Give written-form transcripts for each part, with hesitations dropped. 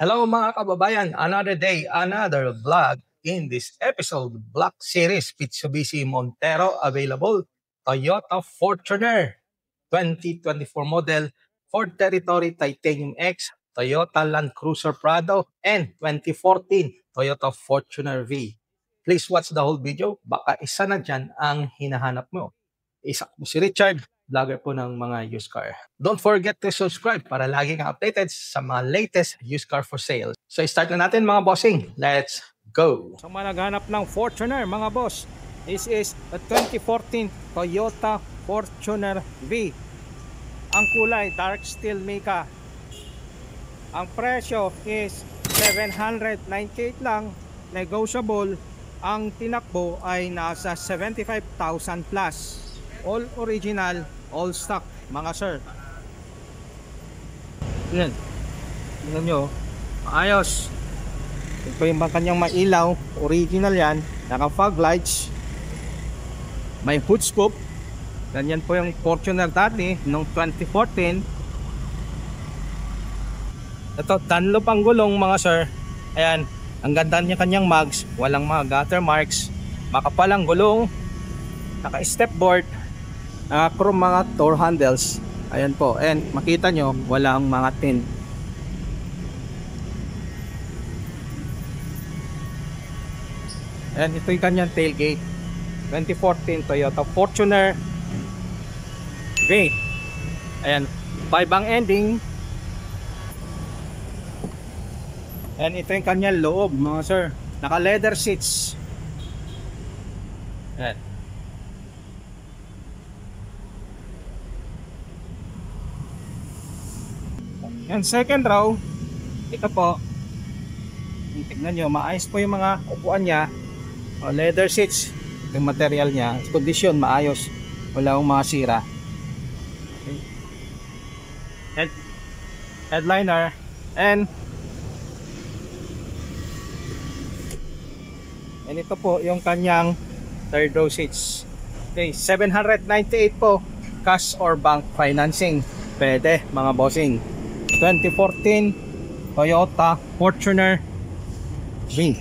Hello mga kababayan, another day, another vlog. In this episode, Black Series Mitsubishi Montero available, Toyota Fortuner 2024 model, Ford Territory Titanium X, Toyota Land Cruiser Prado, and 2014 Toyota Fortuner V. Please watch the whole video, baka isa na dyan ang hinahanap mo. Isa ko si Richard, vlogger po ng mga used car. Don't forget to subscribe para lagi kang updated sa mga latest used car for sale. So start na natin mga bossing. Let's go! Sa mga naghanap ng Fortuner mga boss, this is a 2014 Toyota Fortuner V. Ang kulay dark steel mica. Ang presyo is 798 lang, negotiable. Ang tinakbo ay nasa 75,000 plus. All original, all stock mga sir. Yan. Tingnan nyo, ayos. Ito yung kanyang mailaw, original yan. Naka fog lights. May hood scoop. Ganyan po yung Fortuner dati noong 2014. Ito, Dunlop ang gulong mga sir. Ayan, ang ganda niya kanyang mags. Walang mga gutter marks. Makapal ang gulong. Naka step board. Chrome mga door handles. Ayan po, and makita nyo walang mga tin. And ito yung kanyang tailgate 2014 Toyota Fortuner V. Ayan, 5 ang ending. And ito yung kanyang loob mga sir. Naka leather seats. Ayan. Yan, second row, ito po, tignan nyo, maayos po yung mga upuan nya. Leather seats, yung material nya, condition maayos, wala akong mga sira. Okay. Headliner, and ito po yung kanyang third row seats. Okay, 798 po, cash or bank financing, pwede mga bossing. 2014 Toyota Fortuner V.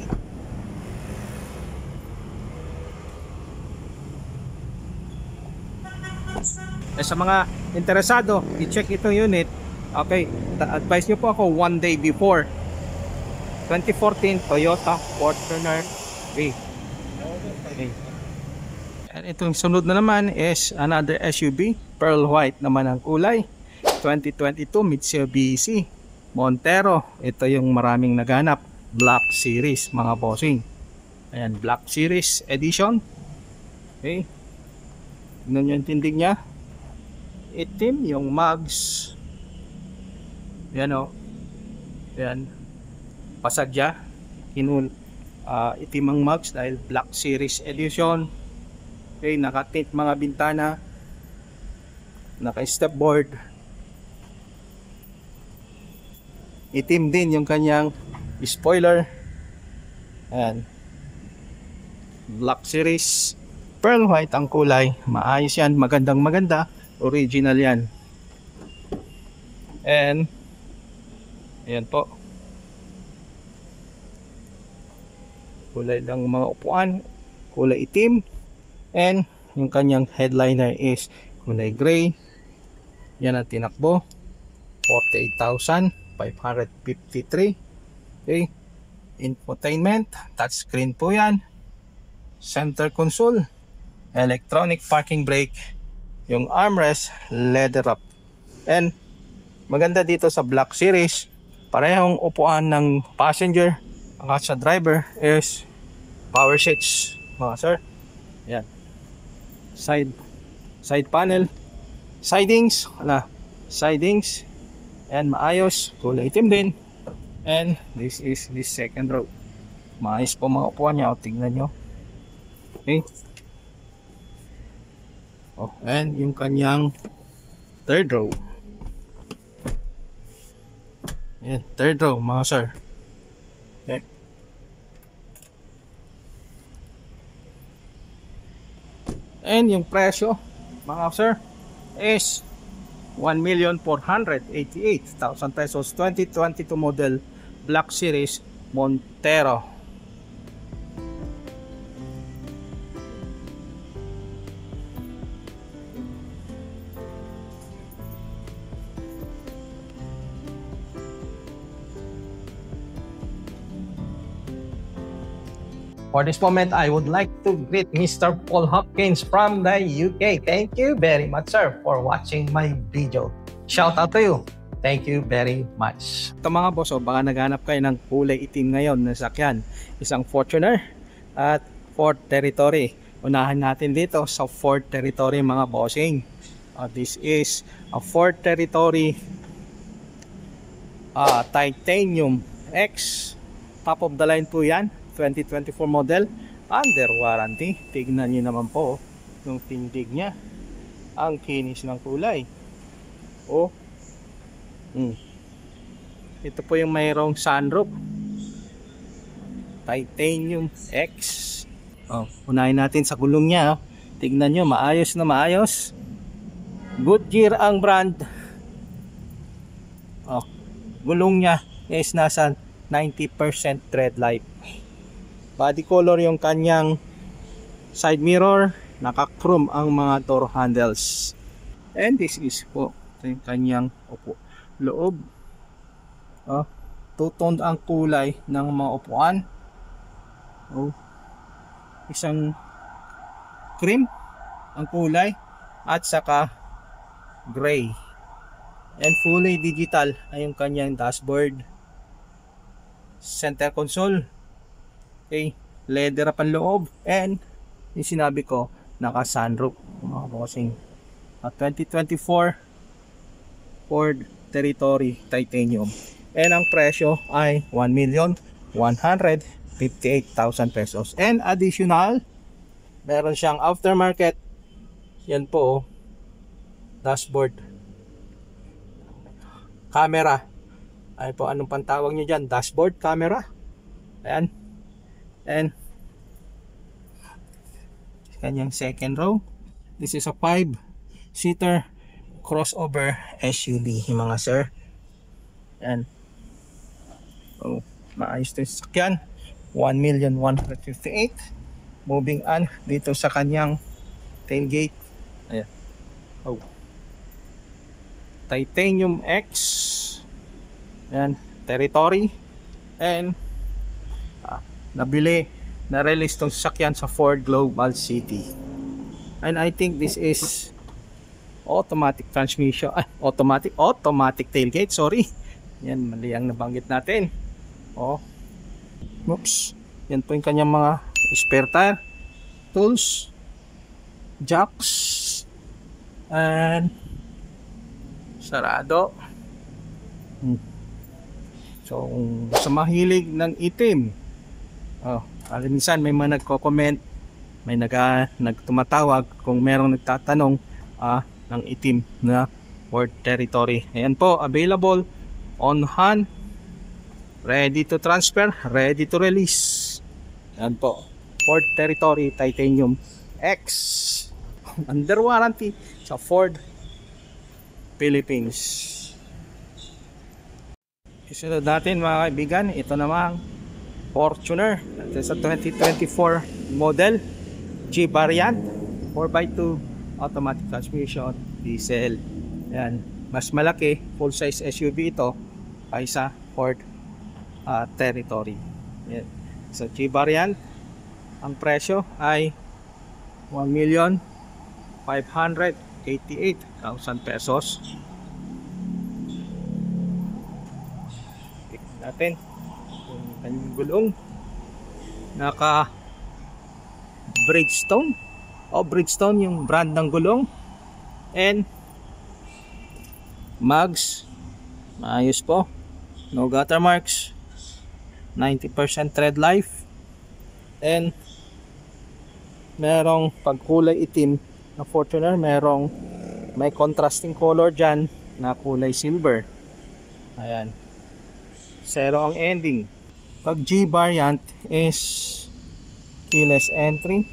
Sa mga interesado, i-check itong unit. Okay, advise nyo po ako one day before. 2014 Toyota Fortuner V. Okay. And itong sunod na naman is another SUV, pearl white naman ang kulay. 2022 Mitsubishi Montero. Ito yung maraming naghanap, Black Series mga bossing. Ayan, Black Series Edition. Okay, tignan nyo yung tindig nya, itim yung mugs. Yan o, yan, pasadya, itim ang mugs dahil Black Series Edition. Okay, naka-tint mga bintana, naka-step board. Itim din yung kanyang spoiler. Ayan, Black Series, pearl white ang kulay. Maayos yan, magandang maganda, original yan. And ayan po, kulay lang mga upuan, kulay itim. And yung kanyang headliner is kulay gray. Yan ang tinakbo, 48,553. Okay, infotainment, touchscreen po yan. Center console, electronic parking brake, yung armrest leather wrap. And maganda dito sa Black Series, parehong upuan ng passenger at sa driver is power seats mga sir. Yan, side panel, sidings, sidings, and maayos, kulay itim din. And this is the second row, maayos po mga upuan niya. O, tingnan nyo. Okay, oh, and yung kanyang third row. Yan, third row mga sir. Okay, and yung presyo mga sir is 1,488,000 pesos. 2022 model Black Series Montero. For this moment, I would like to greet Mr. Paul Hopkins from the UK. Thank you very much, sir, for watching my video. Shout out to you. Thank you very much. Ito mga boss, baka naghanap kayo ng kulay itim ngayon na sakyan. Isang Fortuner at Ford Territory. Unahan natin dito sa Ford Territory mga bossing. This is a Ford Territory Titanium X. Top of the line po yan. 2024 model, under warranty. Tignan nyo naman po yung tindig nya, ang kinis ng kulay. Ito po yung mayroong sunroof, Titanium X. Unahin natin sa gulong nya. Tignan nyo, maayos na maayos. Goodyear ang brand. Gulong nya is nasa 90% tread life. Body color yung kanyang side mirror, naka-chrome ang mga door handles. And this is po yung kanyang loob. Two-toned ang kulay ng mga upuan. Isang cream ang kulay at saka gray. And fully digital ay yung kanyang dashboard. Center console. Leather up ang loob, and yung sinabi ko, naka sunroof mga bossing. 2024 Ford Territory Titanium, and ang presyo ay 1,158,000 pesos. And additional, meron siyang aftermarket, yan po, dashboard camera. Ay po, anong pantawag nyo dyan? Dashboard camera. Ayan. And kanyang second row. This is a 5-seater crossover SUV mga sir. And maayos ito yung sakyan. 1,158,000. Moving on dito sa kanyang tailgate. Ayan. Titanium X. Ayan. Territory. And na-release tong sasakyan sa Ford Global City. And I think this is automatic transmission, automatic tailgate, sorry. Yan, mali ang nabanggit natin. Oops. Yan po yung kanyang mga spare tire, tools, jacks, and sarado. So, sa mahilig ng itim, minsan may mga nagko-comment, may nagtumatawag kung merong nagtatanong ng itim na Ford Territory. Ayan po, available on hand, ready to transfer, ready to release. Ayan po, Ford Territory Titanium X, under warranty sa Ford Philippines. Isunod natin mga kaibigan, ito namang Fortuner. Ito sa 2024 model G variant, 4x2 automatic transmission, diesel. Yan, mas malaki, full size SUV ito kaysa Ford Territory. Yan. Sa G variant, ang presyo ay 1,588,000 pesos. Tignan natin kanyang gulong, naka Bridgestone Bridgestone yung brand ng gulong, and mags maayos po, no gutter marks, 90% tread life, and merong pagkulay itim na Fortuner, may contrasting color dyan na kulay silver. Ayan, zero ang ending. Pag G variant is keyless entry.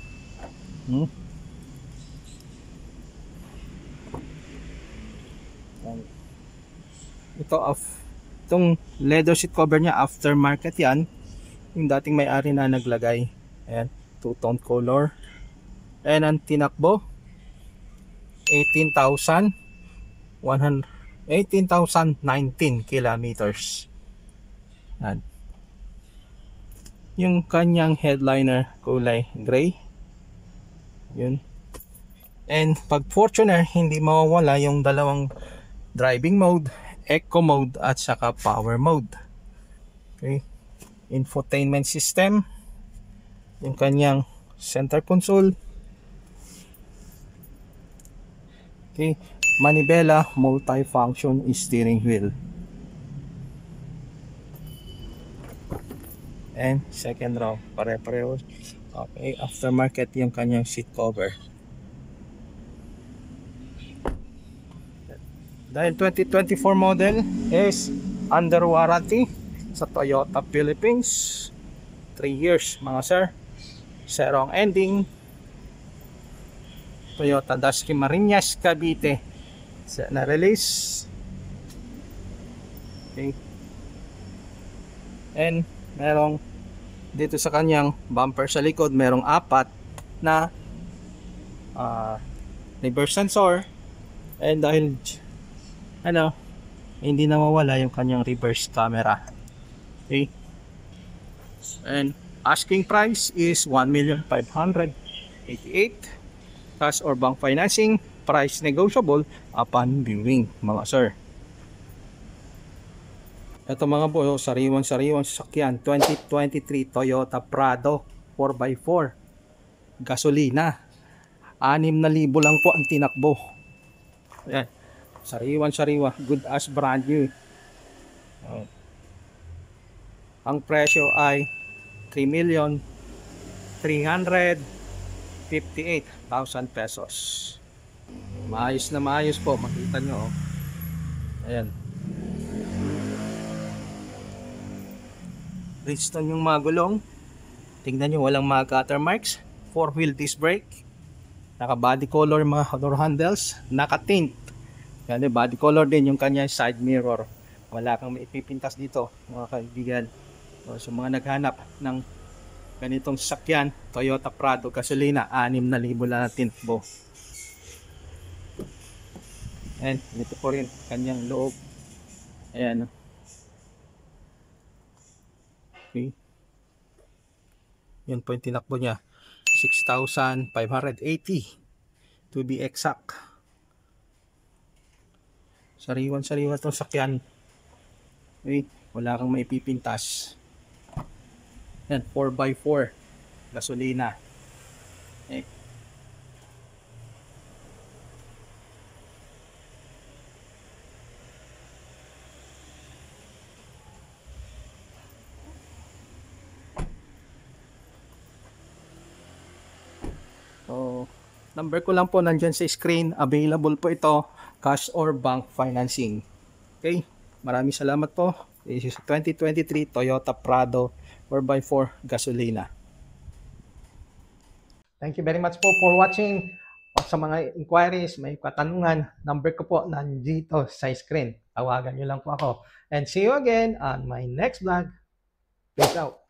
Ito Itong leather seat cover niya, aftermarket yan. Yung dating may-ari na naglagay. Ayan, two-tone color. And ang tinakbo, 18,019 kilometers. Ayan. Yung kanyang headliner, kulay gray. Yun. And pag Fortuner, hindi mawawala yung dalawang driving mode, eco mode at saka power mode. Okay. Infotainment system, yung kanyang center console. Okay. Manibela multi-function steering wheel. And second row, pare-pareho. Okay, aftermarket yung kanyang seat cover. Dahil 2024 model is under warranty sa Toyota Philippines, 3 years mga sir, zero ang ending. Toyota Dasky Marinas Cavite na release. Okay. And merong dito sa kanyang bumper sa likod, merong 4 na reverse sensor. And dahil hindi nawawala yung kanyang reverse camera. Okay. And asking price is 1,588,000. Cash or bank financing, price negotiable upon viewing mga sir. Ito mga boy, sariwang sasakyan, 2023 Toyota Prado 4x4 gasolina, 6,000 lang po ang tinakbo. Ayan, sariwa, good as brand new. Ang presyo ay 3,358,000 pesos. Maayos na maayos po, makita nyo. Ayan, Bridgestone yung mga gulong. Tingnan nyo, walang mga gutter marks. 4-wheel disc brake. Naka body color mga door handles. Naka tint. Yan, body color din yung kanya side mirror. Wala kang maipipintas dito mga kaibigan. So mga naghanap ng ganitong sasakyan, Toyota Prado gasolina, 6,000 lang na tintbo. And dito po rin kanyang loob. Ayan. Okay. Yun po yung tinakbo niya, 6,580 to be exact. Sariwan itong sakyan. Okay. Wala kang maipipintas. Yan, 4x4 gasolina. Okay. So, number ko lang po nandyan sa screen. Available po ito, cash or bank financing. Okay, maraming salamat po. This is 2023 Toyota Prado 4x4 gasolina. Thank you very much po for watching. Sa mga inquiries, may katanungan, number ko po nandito sa screen. Tawagan nyo lang po ako. And see you again on my next vlog. Peace out.